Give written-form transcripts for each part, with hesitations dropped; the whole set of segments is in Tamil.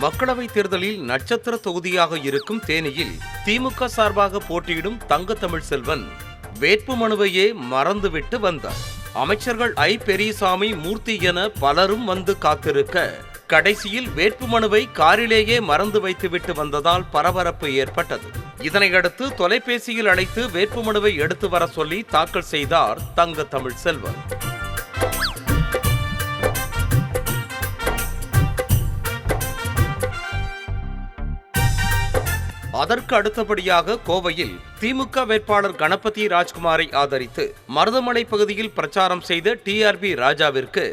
மக்களவைத் தேர்தலில் நட்சத்திர தொகுதியாக இருக்கும் தேனியில் திமுக சார்பாக போட்டியிடும் தங்க தமிழ்செல்வன் வேட்புமனுவையே மறந்துவிட்டு வந்தார். அமைச்சர்கள் ஐ. பெரியசாமி, மூர்த்தி என பலரும் வந்து காத்திருக்க கடைசியில் வேட்புமனுவை காரிலேயே மறந்து வைத்துவிட்டு வந்ததால் பரபரப்பு ஏற்பட்டது. இதனையடுத்து தொலைபேசியில் அழைத்து வேட்புமனுவை எடுத்து வர சொல்லி தாக்கல் செய்தார் தங்க தமிழ்செல்வன். அதற்கு அடுத்தபடியாக கோவையில் திமுக வேட்பாளர் கணபதி ராஜ்குமாரை ஆதரித்து மருதமலை பகுதியில் பிரச்சாரம் செய்த டிஆர்பி ராஜாவிற்கு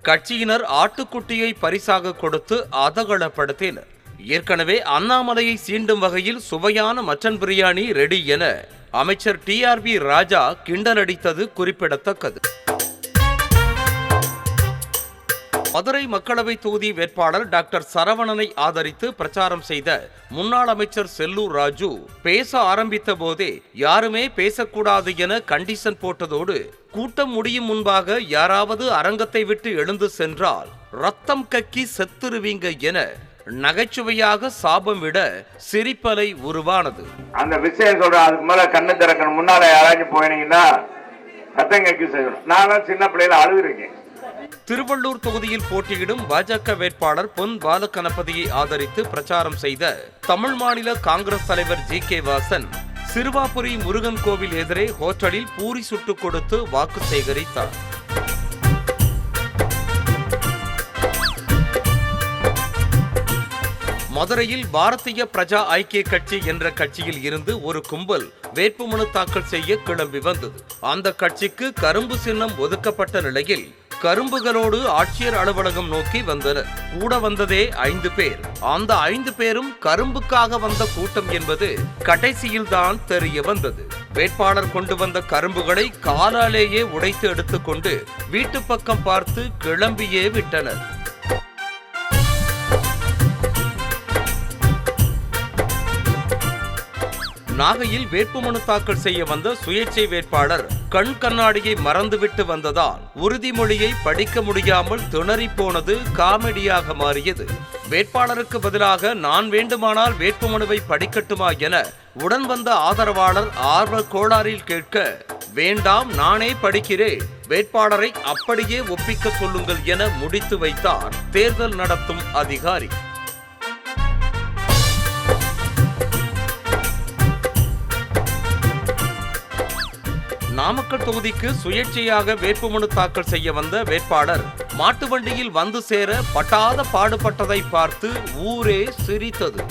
கட்சியினர் ஆட்டுக்குட்டியை பரிசாக கொடுத்து அதகலப்படுத்தினர். ஏற்கனவே அண்ணாமலையை சீண்டும் வகையில் சுவையான மட்டன் பிரியாணி ரெடி என அமைச்சர் டிஆர்பி ராஜா கிண்டலடித்தது குறிப்பிடத்தக்கது. மதுரை மக்களவை தொகுதி வேட்பாளர் டாக்டர் சரவணனை ஆதரித்து பிரச்சாரம் செய்த முன்னாள் அமைச்சர் செல்லூர் ராஜு பேச ஆரம்பித்த போதே யாருமே பேசக்கூடாது என கண்டிஷன் போட்டதோடு கூட்டம் முடியும் முன்பாக யாராவது அரங்கத்தை விட்டு எழுந்து சென்றால் ரத்தம் கக்கி செத்துருவீங்க என நகைச்சுவையாக சாபம் விட சிரிப்பலை உருவானது. அந்த விஷயம் சொல்ற அதுக்கு மேல கண்ணு திறக்கணும். முன்னால யாராச்சும் போயினீங்கன்னா ரத்தம் கக்கி செய்யணும். நான் சின்ன பிள்ளையில அழுதுருக்கேன். திருவள்ளூர் தொகுதியில் போட்டியிடும் பாஜக வேட்பாளர் பொன் பாலகணபதியை ஆதரித்து பிரச்சாரம் செய்த தமிழ் மாநில காங்கிரஸ் தலைவர் ஜி.கே. வாசன் சிறுவாபுரி முருகன் கோவில் எதிரே ஹோட்டலில் பூரி சுட்டுக் கொடுத்து வாக்கு சேகரித்தார். மதுரையில் பாரதிய பிரஜா ஐக்கிய கட்சி என்ற கட்சியில் இருந்து ஒரு கும்பல் வேட்புமனு தாக்கல் செய்ய கிளம்பி வந்தது. அந்த கட்சிக்கு கரும்பு சின்னம் ஒதுக்கப்பட்ட நிலையில் கரும்புகளோடு ஆட்சியர் அலுவலகம் நோக்கி வந்தனர். கூட வந்ததே 5 பேர். அந்த 5 பேரும் கரும்புக்காக வந்த கூட்டம் என்பது கடைசியில்தான் தெரிய வந்தது. வேட்பாளர் கொண்டு வந்த கரும்புகளை காலாலேயே உடைத்து எடுத்துக்கொண்டு வீட்டு பக்கம் பார்த்து கிளம்பியே விட்டனர். நாகையில் வேட்புமனு தாக்கல் செய்ய வந்த சுயேட்சை வேட்பாளர் கண் கண்ணாடியை மறந்துவிட்டு வந்ததால் உறுதிமொழியை படிக்க முடியாமல் திணறி போனது காமெடியாக மாறியது. வேட்பாளருக்கு பதிலாக நான் வேண்டுமானால் வேட்புமனுவை படிக்கட்டுமா என உடன் வந்த ஆதரவாளர் ஆர்வ கோளாறில் கேட்க, வேண்டாம் நானே படிக்கிறேன், வேட்பாளரை அப்படியே ஒப்பிக்க சொல்லுங்கள் என முடித்து வைத்தார் தேர்தல் நடத்தும் அதிகாரி. நாமக்கல் தொகுதிக்கு சுயேட்சையாக வேட்புமனு தாக்கல் செய்ய வந்த வேட்பாளர் மாட்டு வண்டியில் வந்து சேர பட்டாத பாடுபட்டதை பார்த்து ஊரே சிரித்தது.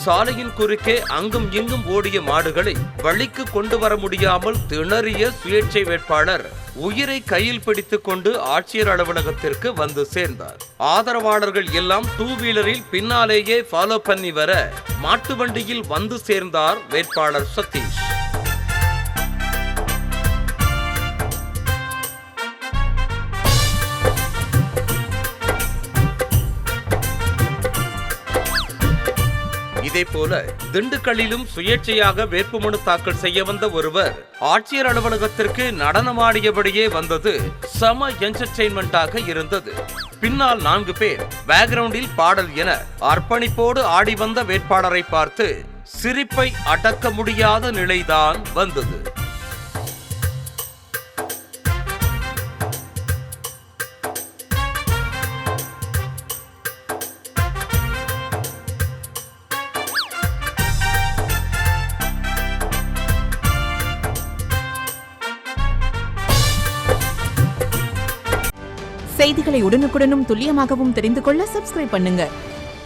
சாலையின் குறுக்கே அங்கும் இங்கும் ஓடிய மாடுகளை வழிக்கு கொண்டு வர முடியாமல் திணறிய சுயேட்சை வேட்பாளர் உயிரை கையில் பிடித்துக் கொண்டு ஆட்சியர் அலுவலகத்திற்கு வந்து சேர்ந்தார். ஆதரவாளர்கள் எல்லாம் 2 வீலரில் பின்னாலேயே ஃபாலோ பண்ணி வர மாட்டு வண்டியில் வந்து சேர்ந்தார் வேட்பாளர் சதீஷ். இதேபோல திண்டுக்கல்லிலும் சுயேட்சையாக வேட்புமனு தாக்கல் செய்ய வந்த ஒருவர் ஆட்சியர் அலுவலகத்திற்கு நடனமாடியபடியே வந்தது சம என்டர்டெயின்மெண்டாக இருந்தது. பின்னால் 4 பேர் பேக்ரவுண்டில் பாடல் என அர்ப்பணிப்போடு ஆடி வந்த வேட்பாளரை பார்த்து சிரிப்பை அடக்க முடியாத நிலைதான் வந்தது. செய்திகளை உடனுக்குடனும் துல்லியமாகவும் தெரிந்து கொள்ள சப்ஸ்கிரைப் பண்ணுங்க.